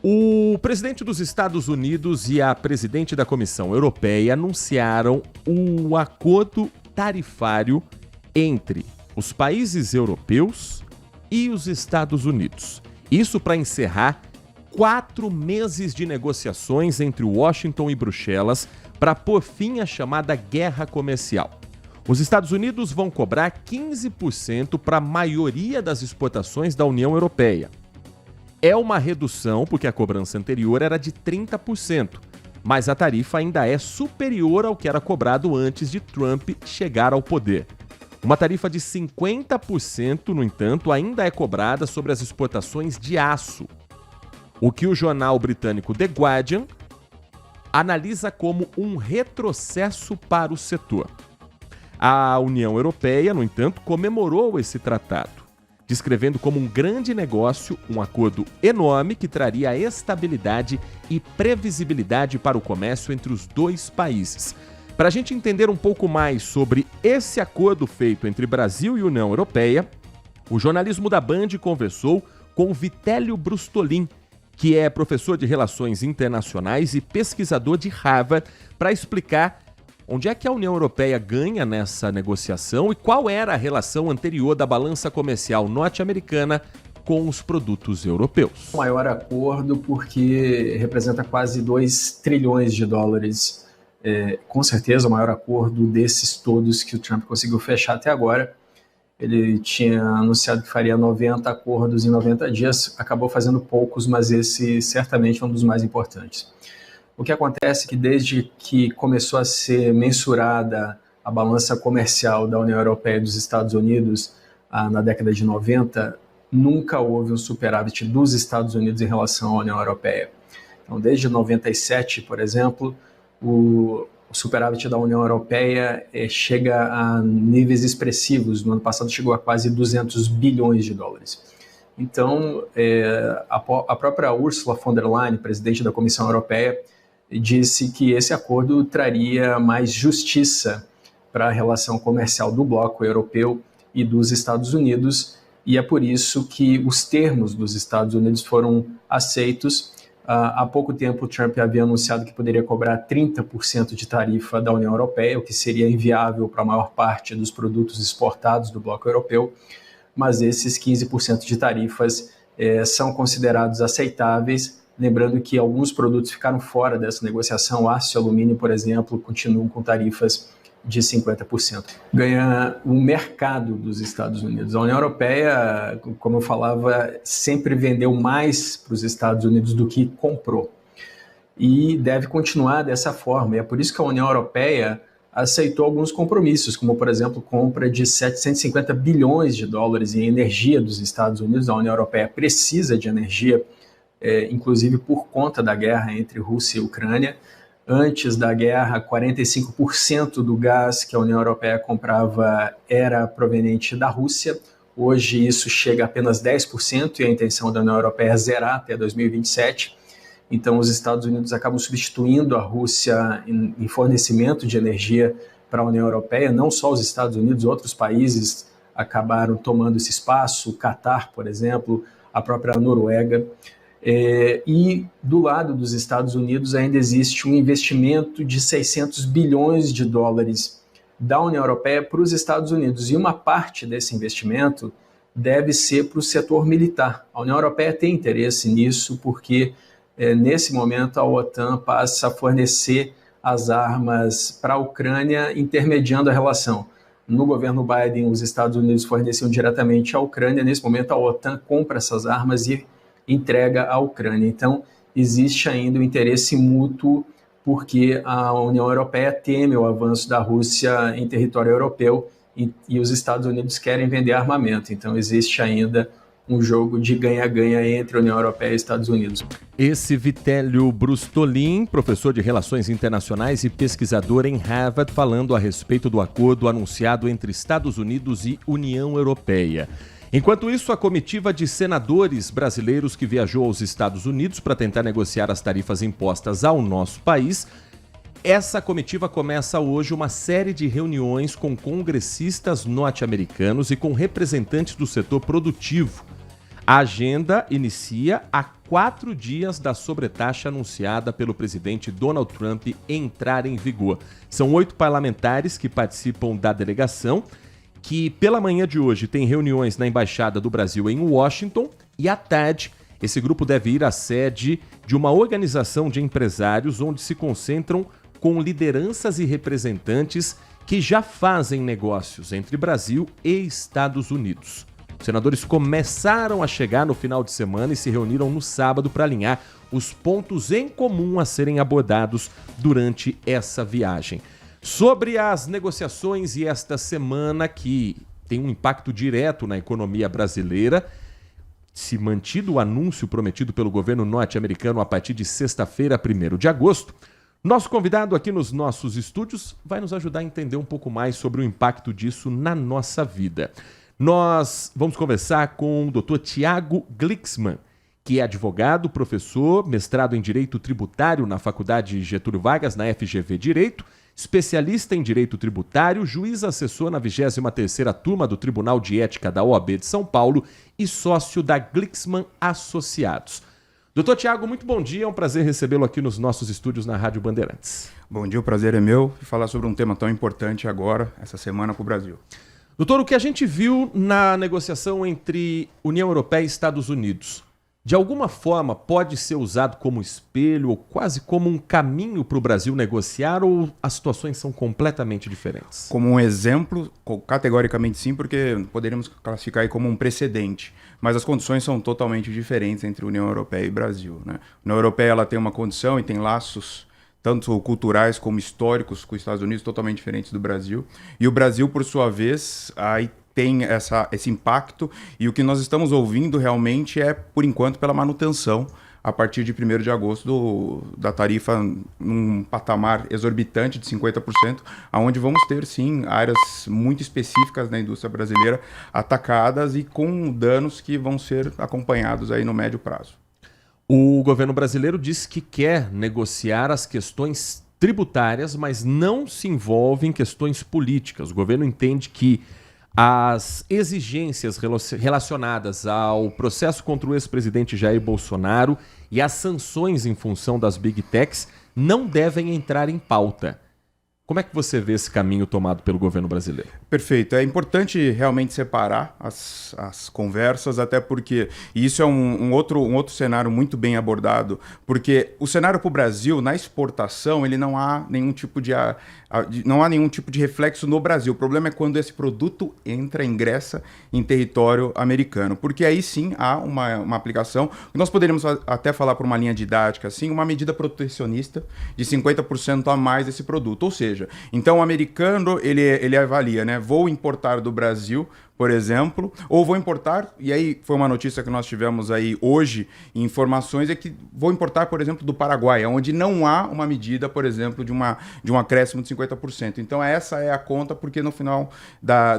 O presidente dos Estados Unidos e a presidente da Comissão Europeia anunciaram um acordo tarifário entre os países europeus e os Estados Unidos. Isso para encerrar 4 meses de negociações entre Washington e Bruxelas para pôr fim à chamada guerra comercial. Os Estados Unidos vão cobrar 15% para a maioria das exportações da União Europeia. É uma redução porque a cobrança anterior era de 30%, mas a tarifa ainda é superior ao que era cobrado antes de Trump chegar ao poder. Uma tarifa de 50%, no entanto, ainda é cobrada sobre as exportações de aço, o que o jornal britânico The Guardian analisa como um retrocesso para o setor. A União Europeia, no entanto, comemorou esse tratado, descrevendo como um grande negócio, um acordo enorme que traria estabilidade e previsibilidade para o comércio entre os dois países. Para a gente entender um pouco mais sobre esse acordo feito entre Brasil e União Europeia, o jornalismo da Band conversou com Vitélio Brustolin, que é professor de Relações Internacionais e pesquisador de Harvard, para explicar onde é que a União Europeia ganha nessa negociação e qual era a relação anterior da balança comercial norte-americana com os produtos europeus. O maior acordo porque representa quase 2 trilhões de dólares. Com certeza o maior acordo desses todos que o Trump conseguiu fechar até agora. Ele tinha anunciado que faria 90 acordos em 90 dias, acabou fazendo poucos, mas esse certamente é um dos mais importantes. O que acontece é que desde que começou a ser mensurada a balança comercial da União Europeia e dos Estados Unidos na década de 90, nunca houve um superávit dos Estados Unidos em relação à União Europeia. Então, desde 97, por exemplo, o superávit da União Europeia chega a níveis expressivos. No ano passado chegou a quase 200 bilhões de dólares. Então, a própria Ursula von der Leyen, presidente da Comissão Europeia, disse que esse acordo traria mais justiça para a relação comercial do bloco europeu e dos Estados Unidos, e é por isso que os termos dos Estados Unidos foram aceitos. Há pouco tempo, o Trump havia anunciado que poderia cobrar 30% de tarifa da União Europeia, o que seria inviável para a maior parte dos produtos exportados do bloco europeu, mas esses 15% de tarifas são considerados aceitáveis, lembrando que alguns produtos ficaram fora dessa negociação. Aço e alumínio, por exemplo, continuam com tarifas de 50%. Ganha o mercado dos Estados Unidos. A União Europeia, como eu falava, sempre vendeu mais para os Estados Unidos do que comprou. E deve continuar dessa forma. E é por isso que a União Europeia aceitou alguns compromissos, como, por exemplo, compra de 750 bilhões de dólares em energia dos Estados Unidos. A União Europeia precisa de energia, inclusive por conta da guerra entre Rússia e Ucrânia. Antes da guerra, 45% do gás que a União Europeia comprava era proveniente da Rússia. Hoje isso chega a apenas 10% e a intenção da União Europeia é zerar até 2027. Então os Estados Unidos acabam substituindo a Rússia em fornecimento de energia para a União Europeia. Não só os Estados Unidos, outros países acabaram tomando esse espaço, o Catar, por exemplo, a própria Noruega. E do lado dos Estados Unidos ainda existe um investimento de 600 bilhões de dólares da União Europeia para os Estados Unidos. E uma parte desse investimento deve ser para o setor militar. A União Europeia tem interesse nisso porque, nesse momento, a OTAN passa a fornecer as armas para a Ucrânia, intermediando a relação. No governo Biden, os Estados Unidos forneciam diretamente à Ucrânia. Nesse momento, a OTAN compra essas armas e entrega à Ucrânia. Então, existe ainda um interesse mútuo porque a União Europeia teme o avanço da Rússia em território europeu e os Estados Unidos querem vender armamento. Então, existe ainda um jogo de ganha-ganha entre a União Europeia e Estados Unidos. Esse Vitélio Brustolin, professor de Relações Internacionais e pesquisador em Harvard, falando a respeito do acordo anunciado entre Estados Unidos e União Europeia. Enquanto isso, a comitiva de senadores brasileiros que viajou aos Estados Unidos para tentar negociar as tarifas impostas ao nosso país, essa comitiva começa hoje uma série de reuniões com congressistas norte-americanos e com representantes do setor produtivo. A agenda inicia a 4 dias da sobretaxa anunciada pelo presidente Donald Trump entrar em vigor. São 8 parlamentares que participam da delegação, que pela manhã de hoje tem reuniões na Embaixada do Brasil em Washington e à tarde esse grupo deve ir à sede de uma organização de empresários onde se concentram com lideranças e representantes que já fazem negócios entre Brasil e Estados Unidos. Os senadores começaram a chegar no final de semana e se reuniram no sábado para alinhar os pontos em comum a serem abordados durante essa viagem. Sobre as negociações e esta semana que tem um impacto direto na economia brasileira, se mantido o anúncio prometido pelo governo norte-americano a partir de sexta-feira, 1º de agosto, nosso convidado aqui nos nossos estúdios vai nos ajudar a entender um pouco mais sobre o impacto disso na nossa vida. Nós vamos conversar com o Dr. Tiago Glixman, que é advogado, professor, mestrado em Direito Tributário na Faculdade Getúlio Vargas, na FGV Direito, especialista em Direito Tributário, juiz assessor na 23ª Turma do Tribunal de Ética da OAB de São Paulo e sócio da Glixman Associados. Doutor Tiago, muito bom dia, é um prazer recebê-lo aqui nos nossos estúdios na Rádio Bandeirantes. Bom dia, o prazer é meu falar sobre um tema tão importante agora, essa semana para o Brasil. Doutor, o que a gente viu na negociação entre União Europeia e Estados Unidos, de alguma forma pode ser usado como espelho ou quase como um caminho para o Brasil negociar ou as situações são completamente diferentes? Como um exemplo, categoricamente sim, porque poderíamos classificar aí como um precedente, mas as condições são totalmente diferentes entre União Europeia e Brasil, né? A União Europeia ela tem uma condição e tem laços tanto culturais como históricos com os Estados Unidos totalmente diferentes do Brasil, e o Brasil, por sua vez, aí tem esse impacto, e o que nós estamos ouvindo realmente é, por enquanto, pela manutenção a partir de 1º de agosto da tarifa num patamar exorbitante de 50%, onde vamos ter, sim, áreas muito específicas da indústria brasileira atacadas e com danos que vão ser acompanhados aí no médio prazo. O governo brasileiro diz que quer negociar as questões tributárias, mas não se envolve em questões políticas. O governo entende que as exigências relacionadas ao processo contra o ex-presidente Jair Bolsonaro e as sanções em função das Big Techs não devem entrar em pauta. Como é que você vê esse caminho tomado pelo governo brasileiro? Perfeito. É importante realmente separar as conversas, até porque isso é um outro cenário muito bem abordado, porque o cenário para o Brasil, na exportação, ele não há nenhum tipo de reflexo no Brasil. O problema é quando esse produto ingressa em território americano, porque aí sim há uma aplicação, nós poderíamos até falar por uma linha didática, assim, uma medida protecionista de 50% a mais desse produto, ou seja, então o americano ele avalia, né? Vou importar do Brasil, por exemplo, ou vou importar, e aí foi uma notícia que nós tivemos aí hoje, informações, é que vou importar, por exemplo, do Paraguai, onde não há uma medida, por exemplo, de um acréscimo de 50%. Então essa é a conta, porque no final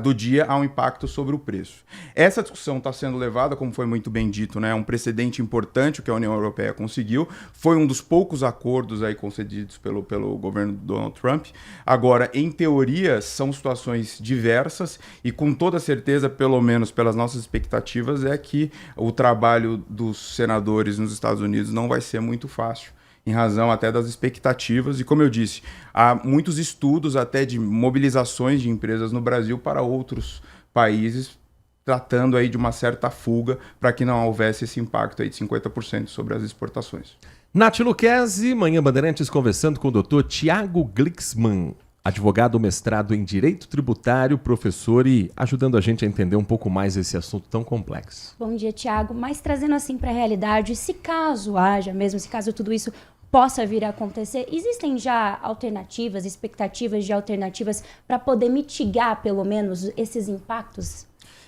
do dia há um impacto sobre o preço. Essa discussão está sendo levada, como foi muito bem dito, né, um precedente importante que a União Europeia conseguiu, foi um dos poucos acordos aí concedidos pelo governo do Donald Trump. Agora, em teoria, são situações diversas e com toda certeza, pelo menos pelas nossas expectativas, é que o trabalho dos senadores nos Estados Unidos não vai ser muito fácil, em razão até das expectativas. E como eu disse, há muitos estudos até de mobilizações de empresas no Brasil para outros países, tratando aí de uma certa fuga para que não houvesse esse impacto aí de 50% sobre as exportações. Nath Luquezzi, Manhã Bandeirantes, conversando com o Dr. Tiago Glixman, advogado mestrado em Direito Tributário, professor e ajudando a gente a entender um pouco mais esse assunto tão complexo. Bom dia, Tiago. Mas trazendo assim para a realidade, se caso haja mesmo, se caso tudo isso possa vir a acontecer, existem já alternativas, expectativas de alternativas para poder mitigar pelo menos esses impactos?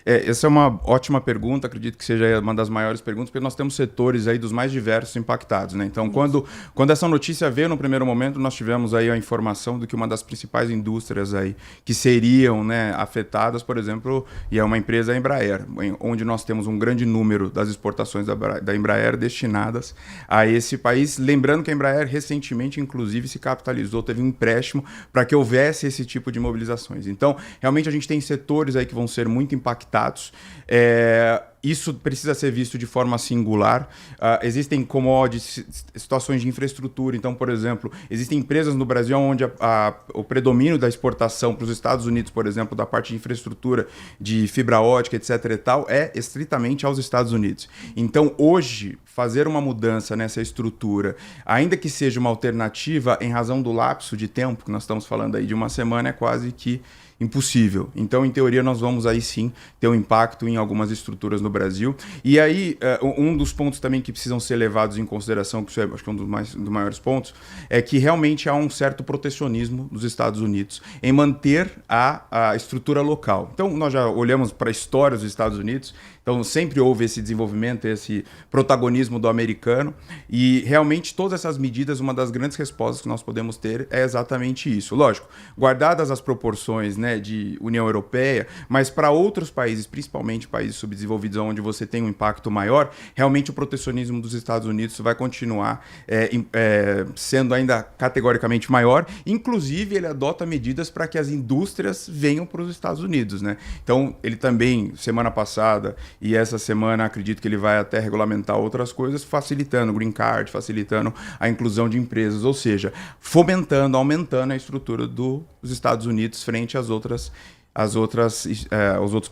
Essa é uma ótima pergunta, acredito que seja uma das maiores perguntas, porque nós temos setores aí dos mais diversos impactados, né? Então, quando essa notícia veio no primeiro momento, nós tivemos aí a informação de que uma das principais indústrias aí que seriam, né, afetadas, por exemplo, e é uma empresa, a Embraer, onde nós temos um grande número das exportações da Embraer destinadas a esse país. Lembrando que a Embraer recentemente, inclusive, se capitalizou, teve um empréstimo para que houvesse esse tipo de mobilizações. Então, realmente a gente tem setores aí que vão ser muito impactados limitados. Isso precisa ser visto de forma singular. Existem commodities, situações de infraestrutura. Então, por exemplo, existem empresas no Brasil onde o predomínio da exportação para os Estados Unidos, por exemplo, da parte de infraestrutura, de fibra ótica, etc. e tal, é estritamente aos Estados Unidos. Então, hoje, fazer uma mudança nessa estrutura, ainda que seja uma alternativa em razão do lapso de tempo, que nós estamos falando aí de uma semana, é quase que impossível. Então, em teoria, nós vamos aí sim ter um impacto em algumas estruturas no Brasil. E aí, um dos pontos também que precisam ser levados em consideração, que isso acho que é um dos maiores pontos, é que realmente há um certo protecionismo dos Estados Unidos em manter a estrutura local. Então, nós já olhamos para a história dos Estados Unidos, então sempre houve esse desenvolvimento, esse protagonismo do americano, e realmente todas essas medidas, uma das grandes respostas que nós podemos ter é exatamente isso. Lógico, guardadas as proporções, né, de União Europeia, mas para outros países, principalmente países subdesenvolvidos, onde você tem um impacto maior, realmente o protecionismo dos Estados Unidos vai continuar sendo ainda categoricamente maior. Inclusive, ele adota medidas para que as indústrias venham para os Estados Unidos, né? Então, ele também, semana passada e essa semana, acredito que ele vai até regulamentar outras coisas, facilitando o green card, facilitando a inclusão de empresas, ou seja, fomentando, aumentando a estrutura dos Estados Unidos frente aos outros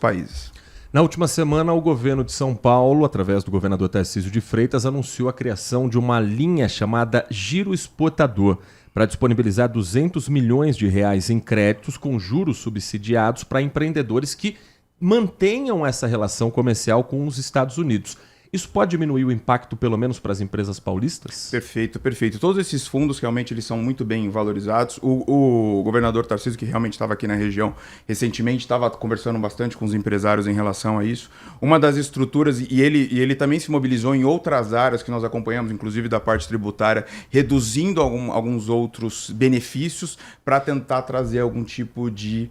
países. Na última semana, o governo de São Paulo, através do governador Tarcísio de Freitas, anunciou a criação de uma linha chamada Giro Exportador, para disponibilizar 200 milhões de reais em créditos com juros subsidiados para empreendedores que mantenham essa relação comercial com os Estados Unidos. Isso pode diminuir o impacto, pelo menos, para as empresas paulistas? Perfeito, perfeito. Todos esses fundos, realmente, eles são muito bem valorizados. O governador Tarcísio, que realmente estava aqui na região recentemente, estava conversando bastante com os empresários em relação a isso. Uma das estruturas, e ele também se mobilizou em outras áreas que nós acompanhamos, inclusive da parte tributária, reduzindo alguns outros benefícios para tentar trazer algum tipo de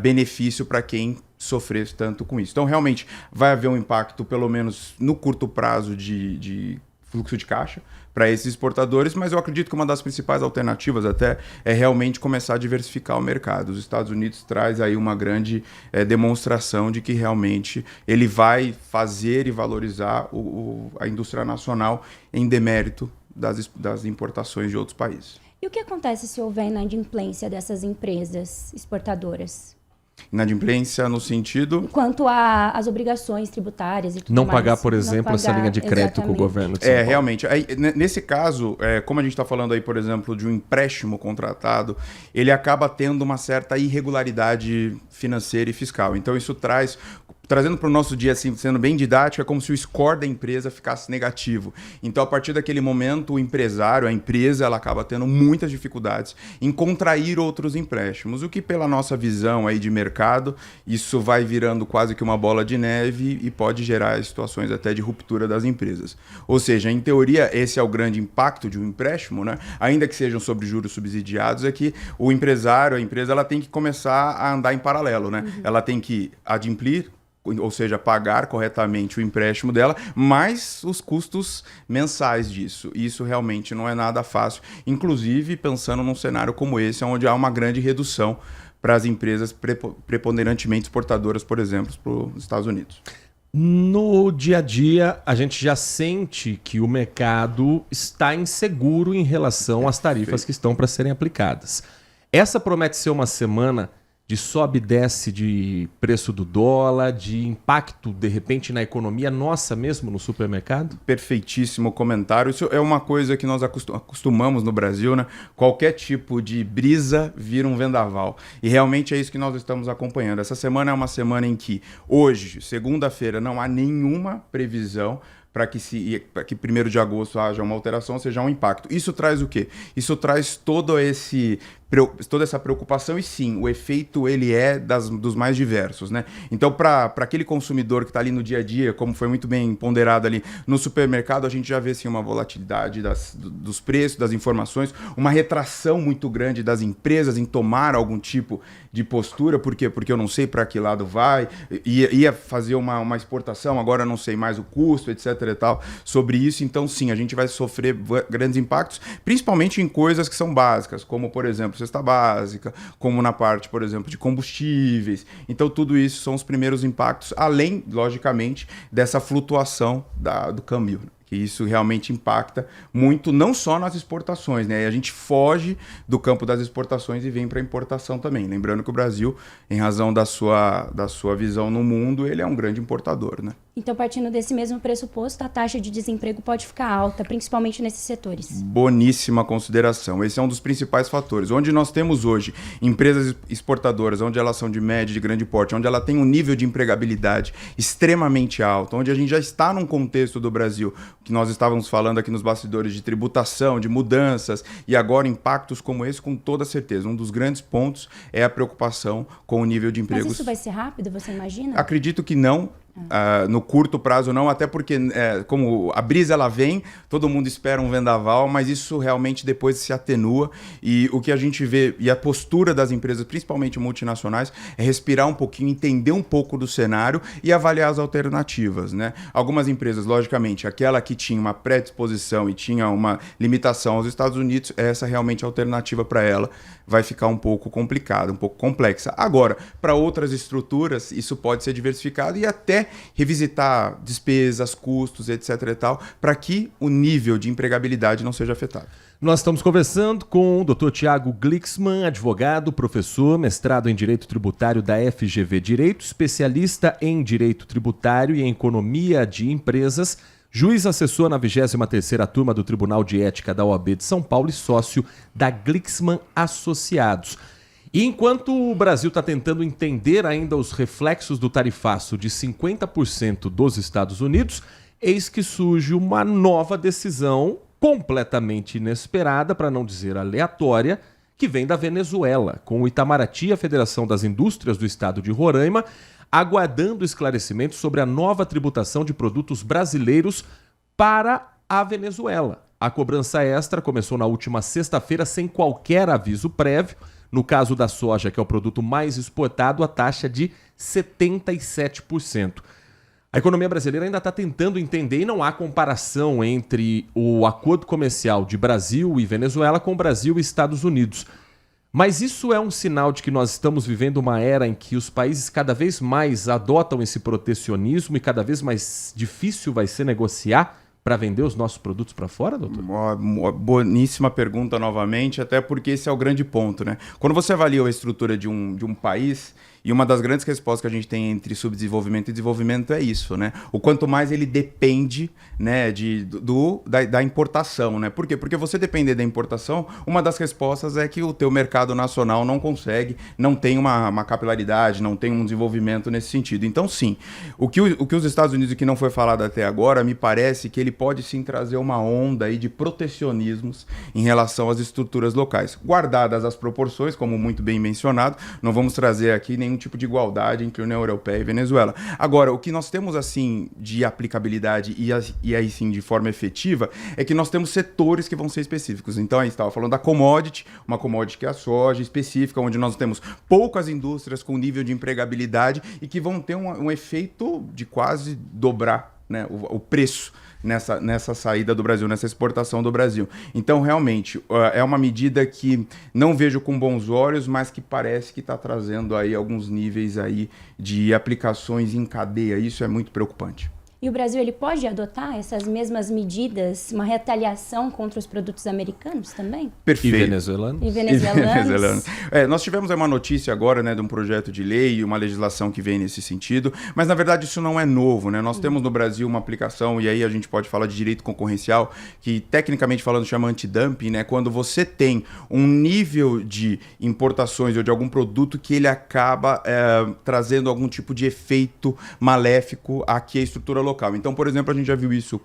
benefício para quem sofrer tanto com isso. Então, realmente, vai haver um impacto, pelo menos no curto prazo, de fluxo de caixa para esses exportadores, mas eu acredito que uma das principais alternativas até é realmente começar a diversificar o mercado. Os Estados Unidos traz aí uma grande demonstração de que realmente ele vai fazer e valorizar a indústria nacional em demérito das importações de outros países. E o que acontece se houver inadimplência dessas empresas exportadoras? Inadimplência no sentido... Quanto às obrigações tributárias e tudo não mais. Pagar, por exemplo, essa linha de crédito com o governo de São Paulo. Realmente. Aí, nesse caso, como a gente está falando aí, por exemplo, de um empréstimo contratado, ele acaba tendo uma certa irregularidade financeira e fiscal. Então, isso trazendo para o nosso dia, assim, sendo bem didático, é como se o score da empresa ficasse negativo. Então, a partir daquele momento, o empresário, a empresa, ela acaba tendo muitas dificuldades em contrair outros empréstimos, o que, pela nossa visão aí de mercado, isso vai virando quase que uma bola de neve e pode gerar situações até de ruptura das empresas. Ou seja, em teoria, esse é o grande impacto de um empréstimo, né? Ainda que sejam sobre juros subsidiados, é que o empresário, a empresa, ela tem que começar a andar em paralelo, né? Uhum. Ela tem que adimplir, ou seja, pagar corretamente o empréstimo dela, mais os custos mensais disso. Isso realmente não é nada fácil, inclusive pensando num cenário como esse, onde há uma grande redução para as empresas preponderantemente exportadoras, por exemplo, para os Estados Unidos. No dia a dia, a gente já sente que o mercado está inseguro em relação às tarifas que estão para serem aplicadas. Essa promete ser uma semana de sobe e desce de preço do dólar, de impacto, de repente, na economia nossa mesmo, no supermercado? Perfeitíssimo comentário. Isso é uma coisa que nós acostumamos no Brasil, né? Qualquer tipo de brisa vira um vendaval. E realmente é isso que nós estamos acompanhando. Essa semana é uma semana em que, hoje, segunda-feira, não há nenhuma previsão para que 1º de agosto haja uma alteração, ou seja, um impacto. Isso traz o quê? Isso traz toda essa preocupação, e sim, o efeito ele é dos mais diversos, né? Então, para aquele consumidor que está ali no dia a dia, como foi muito bem ponderado ali no supermercado, a gente já vê assim, uma volatilidade dos preços, das informações, uma retração muito grande das empresas em tomar algum tipo de postura. Por quê? Porque eu não sei para que lado vai, ia fazer uma exportação, agora não sei mais o custo, etc. e tal, sobre isso. Então, sim, a gente vai sofrer grandes impactos, principalmente em coisas que são básicas, como, por exemplo, cesta básica, como na parte, por exemplo, de combustíveis. Então, tudo isso são os primeiros impactos, além, logicamente, dessa flutuação do câmbio. Que isso realmente impacta muito, não só nas exportações, né? E a gente foge do campo das exportações e vem para a importação também. Lembrando que o Brasil, em razão da sua visão no mundo, ele é um grande importador, né? Então, partindo desse mesmo pressuposto, a taxa de desemprego pode ficar alta, principalmente nesses setores. Boníssima consideração. Esse é um dos principais fatores. Onde nós temos hoje empresas exportadoras, onde elas são de médio e de grande porte, onde ela tem um nível de empregabilidade extremamente alto, onde a gente já está num contexto do Brasil, que nós estávamos falando aqui nos bastidores de tributação, de mudanças, e agora impactos como esse, com toda certeza. Um dos grandes pontos é a preocupação com o nível de empregos. Mas isso vai ser rápido, você imagina? Acredito que não. No curto prazo não, até porque como a brisa ela vem, todo mundo espera um vendaval, mas isso realmente depois se atenua, e o que a gente vê, e a postura das empresas, principalmente multinacionais, é respirar um pouquinho, entender um pouco do cenário e avaliar as alternativas, né? Algumas empresas, logicamente, aquela que tinha uma predisposição e tinha uma limitação aos Estados Unidos, essa realmente a alternativa para ela vai ficar um pouco complicada, um pouco complexa. Agora, para outras estruturas, isso pode ser diversificado e até revisitar despesas, custos, etc. e tal, para que o nível de empregabilidade não seja afetado. Nós estamos conversando com o Dr. Thiago Glixman, advogado, professor, mestrado em Direito Tributário da FGV Direito, especialista em Direito Tributário e em Economia de Empresas, juiz assessor na 23ª Turma do Tribunal de Ética da OAB de São Paulo e sócio da Glixman Associados. E enquanto o Brasil está tentando entender ainda os reflexos do tarifaço de 50% dos Estados Unidos, eis que surge uma nova decisão completamente inesperada, para não dizer aleatória, que vem da Venezuela, com o Itamaraty, a Federação das Indústrias do Estado de Roraima, aguardando esclarecimentos sobre a nova tributação de produtos brasileiros para a Venezuela. A cobrança extra começou na última sexta-feira sem qualquer aviso prévio. No caso da soja, que é o produto mais exportado, a taxa de 77%. A economia brasileira ainda está tentando entender e não há comparação entre o acordo comercial de Brasil e Venezuela com Brasil e Estados Unidos. Mas isso é um sinal de que nós estamos vivendo uma era em que os países cada vez mais adotam esse protecionismo e cada vez mais difícil vai ser negociar para vender os nossos produtos para fora, doutor? Boníssima pergunta novamente, até porque esse é o grande ponto, né? Quando você avalia a estrutura de um país, e uma das grandes respostas que a gente tem entre subdesenvolvimento e desenvolvimento é isso, né? O quanto mais ele depende, né, da importação, né? Por quê? Porque você depender da importação, uma das respostas é que o teu mercado nacional não consegue, não tem uma capilaridade, não tem um desenvolvimento nesse sentido. Então, sim, o que os Estados Unidos, e que não foi falado até agora, me parece que ele pode sim trazer uma onda aí de protecionismos em relação às estruturas locais. Guardadas as proporções, como muito bem mencionado, não vamos trazer aqui nenhum tipo de igualdade entre União Europeia e Venezuela. Agora, o que nós temos assim de aplicabilidade e aí sim de forma efetiva é que nós temos setores que vão ser específicos. Então aí estava falando da commodity, uma commodity que é a soja específica, onde nós temos poucas indústrias com nível de empregabilidade e que vão ter um efeito de quase dobrar, né, o preço nessa saída do Brasil, nessa exportação do Brasil. Então, realmente, é uma medida que não vejo com bons olhos, mas que parece que está trazendo aí alguns níveis aí de aplicações em cadeia. Isso é muito preocupante. E o Brasil ele pode adotar essas mesmas medidas, uma retaliação contra os produtos americanos também? Perfeito. E venezuelanos? E venezuelanos. Nós tivemos uma notícia agora, né, de um projeto de lei e uma legislação que vem nesse sentido, mas na verdade isso não é novo, né? Nós temos no Brasil uma aplicação, e aí a gente pode falar de direito concorrencial, que tecnicamente falando chama antidumping, né? Quando você tem um nível de importações ou de algum produto que ele acaba trazendo algum tipo de efeito maléfico aqui à estrutura local. Então, por exemplo, a gente já viu isso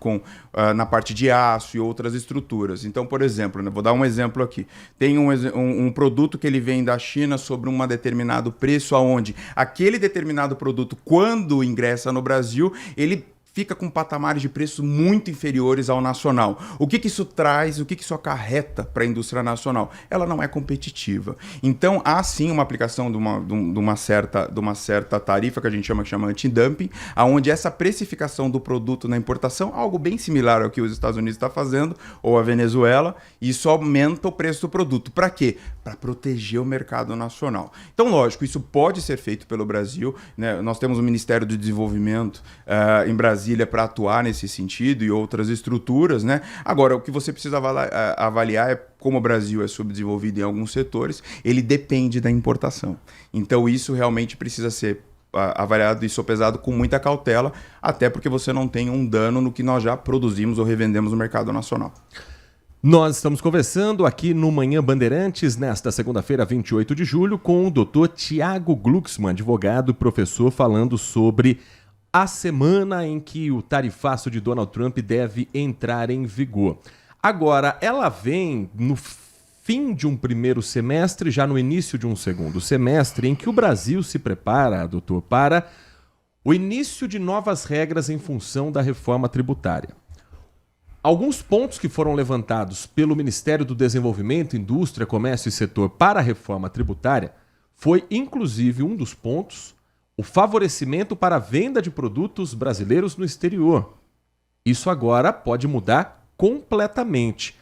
na parte de aço e outras estruturas. Então, por exemplo, né, vou dar um exemplo aqui. Tem um produto que ele vem da China sobre um determinado preço, aonde aquele determinado produto, quando ingressa no Brasil, ele fica com patamares de preços muito inferiores ao nacional. O que isso traz, o que isso acarreta para a indústria nacional? Ela não é competitiva. Então, há sim uma aplicação de uma certa tarifa que a gente chama antidumping, onde essa precificação do produto na importação, algo bem similar ao que os Estados Unidos está fazendo, ou a Venezuela, e isso aumenta o preço do produto. Para quê? Para proteger o mercado nacional. Então, lógico, isso pode ser feito pelo Brasil, né? Nós temos o Ministério do Desenvolvimento em Brasília para atuar nesse sentido e outras estruturas, né? Agora, o que você precisa avaliar é como o Brasil é subdesenvolvido em alguns setores, ele depende da importação. Então, isso realmente precisa ser avaliado e sopesado com muita cautela, até porque você não tem um dano no que nós já produzimos ou revendemos no mercado nacional. Nós estamos conversando aqui no Manhã Bandeirantes, nesta segunda-feira, 28 de julho, com o Dr. Tiago Glucksmann, advogado e professor, falando sobre a semana em que o tarifaço de Donald Trump deve entrar em vigor. Agora, ela vem no fim de um primeiro semestre, já no início de um segundo semestre, em que o Brasil se prepara, doutor, para o início de novas regras em função da reforma tributária. Alguns pontos que foram levantados pelo Ministério do Desenvolvimento, Indústria, Comércio e Setor para a reforma tributária foi, inclusive, um dos pontos, o favorecimento para a venda de produtos brasileiros no exterior. Isso agora pode mudar completamente.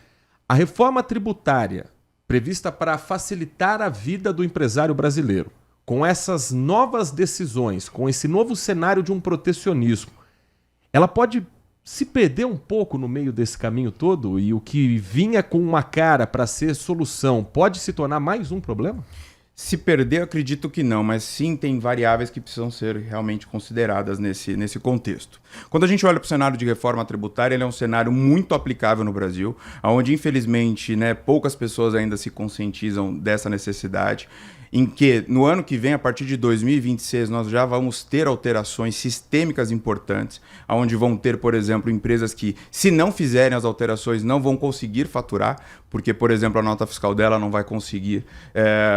A reforma tributária, prevista para facilitar a vida do empresário brasileiro, com essas novas decisões, com esse novo cenário de um protecionismo, ela pode se perder um pouco no meio desse caminho todo e o que vinha com uma cara para ser solução pode se tornar mais um problema? Se perder, eu acredito que não, mas sim tem variáveis que precisam ser realmente consideradas nesse contexto. Quando a gente olha para o cenário de reforma tributária, ele é um cenário muito aplicável no Brasil, onde infelizmente, né, poucas pessoas ainda se conscientizam dessa necessidade, em que no ano que vem, a partir de 2026, nós já vamos ter alterações sistêmicas importantes, onde vão ter, por exemplo, empresas que, se não fizerem as alterações, não vão conseguir faturar, porque, por exemplo, a nota fiscal dela não vai conseguir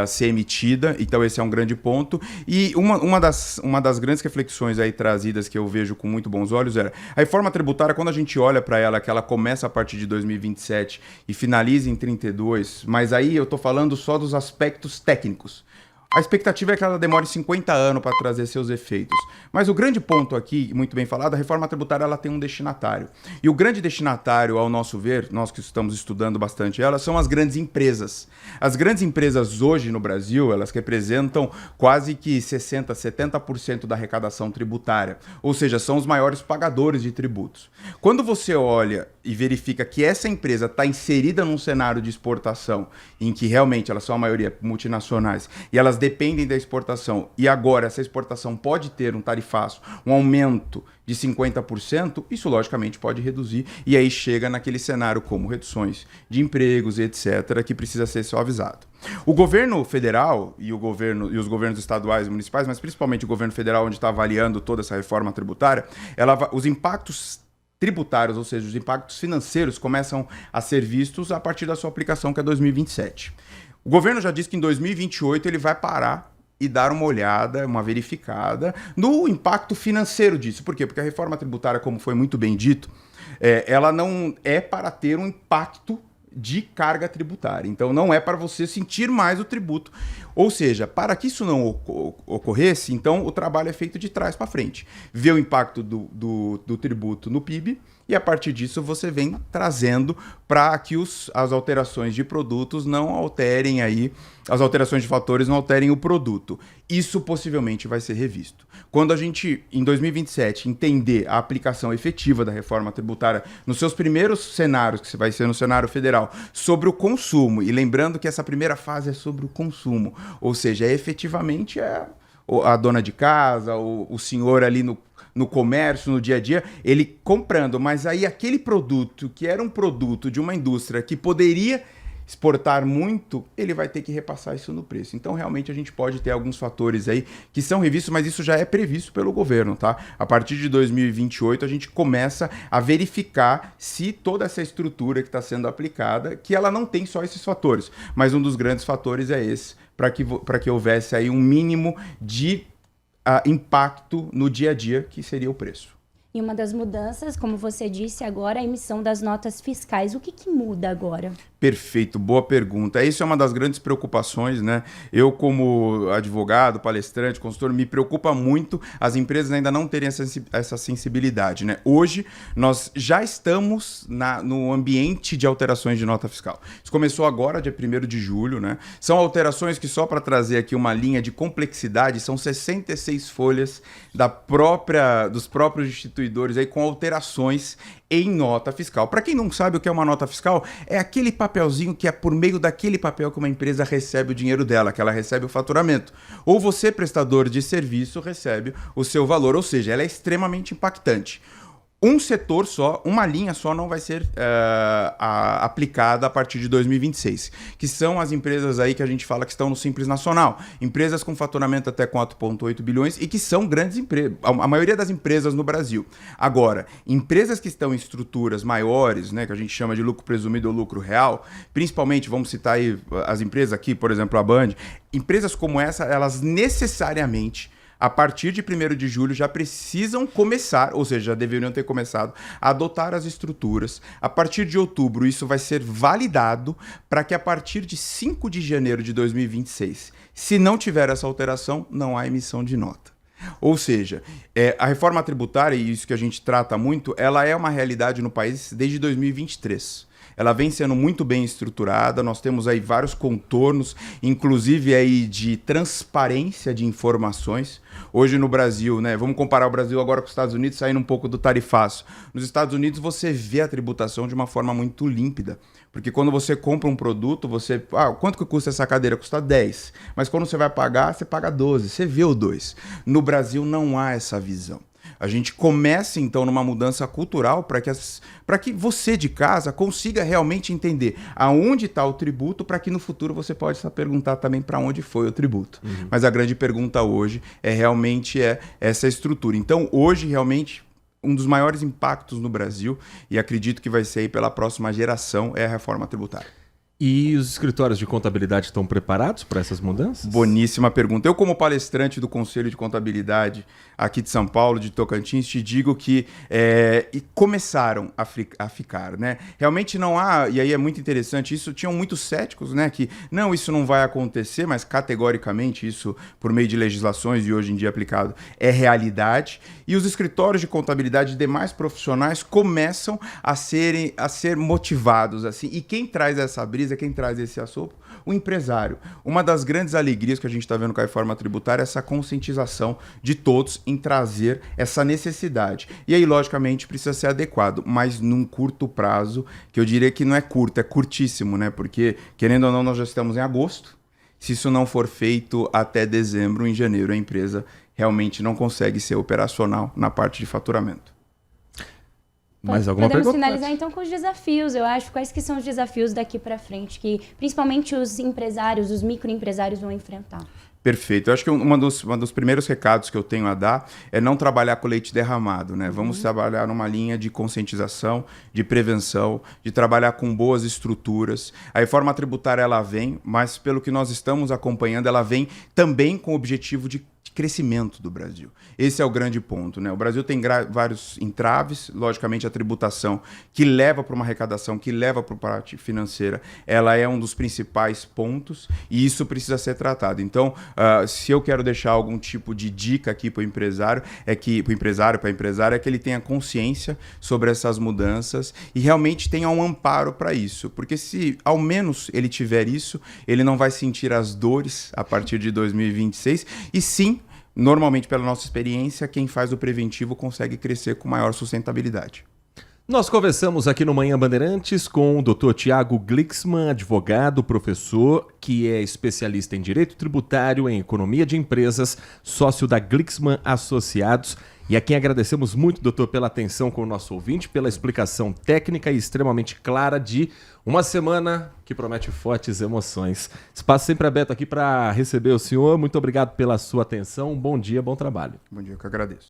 ser emitida, então esse é um grande ponto. E uma das grandes reflexões aí trazidas que eu vejo com muito bons olhos era a reforma tributária, quando a gente olha para ela, que ela começa a partir de 2027 e finaliza em 32, mas aí eu estou falando só dos aspectos técnicos. A expectativa é que ela demore 50 anos para trazer seus efeitos. Mas o grande ponto aqui, muito bem falado, a reforma tributária ela tem um destinatário. E o grande destinatário, ao nosso ver, nós que estamos estudando bastante elas, são as grandes empresas. As grandes empresas hoje no Brasil, elas representam quase que 60%, 70% da arrecadação tributária. Ou seja, são os maiores pagadores de tributos. Quando você olha e verifica que essa empresa está inserida num cenário de exportação, em que realmente elas são a maioria multinacionais, e elas dependem da exportação, e agora essa exportação pode ter um tarifaço, um aumento de 50%, isso logicamente pode reduzir, e aí chega naquele cenário como reduções de empregos, etc., que precisa ser suavizado. O governo federal e os governos estaduais e municipais, mas principalmente o governo federal, onde está avaliando toda essa reforma tributária, os impactos tributários, ou seja, os impactos financeiros, começam a ser vistos a partir da sua aplicação, que é 2027. O governo já disse que em 2028 ele vai parar e dar uma olhada, uma verificada no impacto financeiro disso. Por quê? Porque a reforma tributária, como foi muito bem dito, ela não é para ter um impacto de carga tributária. Então, não é para você sentir mais o tributo. Ou seja, para que isso não ocorresse, então o trabalho é feito de trás para frente. Vê o impacto do tributo no PIB e, a partir disso, você vem trazendo para que as alterações de produtos não alterem aí, as alterações de fatores não alterem o produto. Isso possivelmente vai ser revisto. Quando a gente, em 2027, entender a aplicação efetiva da reforma tributária nos seus primeiros cenários, que vai ser no cenário federal, sobre o consumo, e lembrando que essa primeira fase é sobre o consumo, ou seja, efetivamente a dona de casa, o senhor ali no comércio, no dia a dia, ele comprando, mas aí aquele produto que era um produto de uma indústria que poderia exportar muito, ele vai ter que repassar isso no preço. Então, realmente, a gente pode ter alguns fatores aí que são revistos, mas isso já é previsto pelo governo, tá? A partir de 2028, a gente começa a verificar se toda essa estrutura que está sendo aplicada, que ela não tem só esses fatores, mas um dos grandes fatores é esse, para que houvesse aí um mínimo de impacto no dia a dia, que seria o preço. E uma das mudanças, como você disse agora, é a emissão das notas fiscais. O que muda agora? Perfeito, boa pergunta. Isso é uma das grandes preocupações, né? Eu, como advogado, palestrante, consultor, me preocupa muito as empresas ainda não terem essa sensibilidade, né? Hoje, nós já estamos no ambiente de alterações de nota fiscal. Isso começou agora, dia 1º de julho, né? São alterações que, só para trazer aqui uma linha de complexidade, são 66 folhas dos próprios instituidores aí, com alterações em nota fiscal. Para quem não sabe o que é uma nota fiscal, é aquele papelzinho que é por meio daquele papel que uma empresa recebe o dinheiro dela, que ela recebe o faturamento. Ou você, prestador de serviço, recebe o seu valor, ou seja, ela é extremamente impactante. Um setor só, uma linha só não vai ser aplicada a partir de 2026, que são as empresas aí que a gente fala que estão no Simples Nacional, empresas com faturamento até 4,8 bilhões e que são grandes empresas, a maioria das empresas no Brasil. Agora, empresas que estão em estruturas maiores, né, que a gente chama de lucro presumido ou lucro real, principalmente, vamos citar aí as empresas aqui, por exemplo, a Band, empresas como essa, elas necessariamente, a partir de 1º de julho, já precisam começar, ou seja, já deveriam ter começado a adotar as estruturas. A partir de outubro, isso vai ser validado para que a partir de 5 de janeiro de 2026, se não tiver essa alteração, não há emissão de nota. Ou seja, a reforma tributária, e isso que a gente trata muito, ela é uma realidade no país desde 2023. Ela vem sendo muito bem estruturada, nós temos aí vários contornos, inclusive aí de transparência de informações. Hoje no Brasil, né, vamos comparar o Brasil agora com os Estados Unidos, saindo um pouco do tarifaço. Nos Estados Unidos você vê a tributação de uma forma muito límpida, porque quando você compra um produto, quanto que custa essa cadeira? Custa 10, mas quando você vai pagar, você paga 12, você vê o 2. No Brasil não há essa visão. A gente começa, então, numa mudança cultural para que você de casa consiga realmente entender aonde está o tributo, para que no futuro você possa perguntar também para onde foi o tributo. Uhum. Mas a grande pergunta hoje realmente essa estrutura. Então, hoje, realmente, um dos maiores impactos no Brasil, e acredito que vai ser aí pela próxima geração, é a reforma tributária. E os escritórios de contabilidade estão preparados para essas mudanças? Boníssima pergunta. Eu, como palestrante do Conselho de Contabilidade aqui de São Paulo, de Tocantins, te digo que começaram a ficar, né? Realmente não há, e aí é muito interessante, isso tinham muitos céticos, né? Que não, isso não vai acontecer, mas categoricamente isso, por meio de legislações e hoje em dia aplicado, é realidade. E os escritórios de contabilidade e demais profissionais começam a ser motivados, assim. E quem traz essa brisa, quem traz esse assopro? O empresário. Uma das grandes alegrias que a gente está vendo com a reforma tributária é essa conscientização de todos em trazer essa necessidade. E aí, logicamente, precisa ser adequado, mas num curto prazo, que eu diria que não é curto, é curtíssimo, né? Porque, querendo ou não, nós já estamos em agosto. Se isso não for feito até dezembro, em janeiro, a empresa realmente não consegue ser operacional na parte de faturamento. Mais alguma pergunta? Podemos finalizar então com os desafios, eu acho. Quais que são os desafios daqui para frente que principalmente os empresários, os microempresários vão enfrentar? Perfeito. Eu acho que um dos primeiros recados que eu tenho a dar é não trabalhar com leite derramado, né? Vamos trabalhar numa linha de conscientização, de prevenção, de trabalhar com boas estruturas. A reforma tributária, ela vem, mas pelo que nós estamos acompanhando, ela vem também com o objetivo de crescimento do Brasil. Esse é o grande ponto, né? O Brasil tem vários entraves, logicamente a tributação que leva para uma arrecadação, que leva para a parte financeira, ela é um dos principais pontos e isso precisa ser tratado. Então, se eu quero deixar algum tipo de dica aqui para o empresário, para a empresária, é que ele tenha consciência sobre essas mudanças e realmente tenha um amparo para isso, porque se ao menos ele tiver isso, ele não vai sentir as dores a partir de 2026 e sim, normalmente, pela nossa experiência, quem faz o preventivo consegue crescer com maior sustentabilidade. Nós conversamos aqui no Manhã Bandeirantes com o Dr. Thiago Glixman, advogado, professor, que é especialista em Direito Tributário, em Economia de Empresas, sócio da Glixman Associados. E a quem agradecemos muito, doutor, pela atenção com o nosso ouvinte, pela explicação técnica e extremamente clara de uma semana que promete fortes emoções. Espaço sempre aberto aqui para receber o senhor. Muito obrigado pela sua atenção. Bom dia, bom trabalho. Bom dia, eu que agradeço.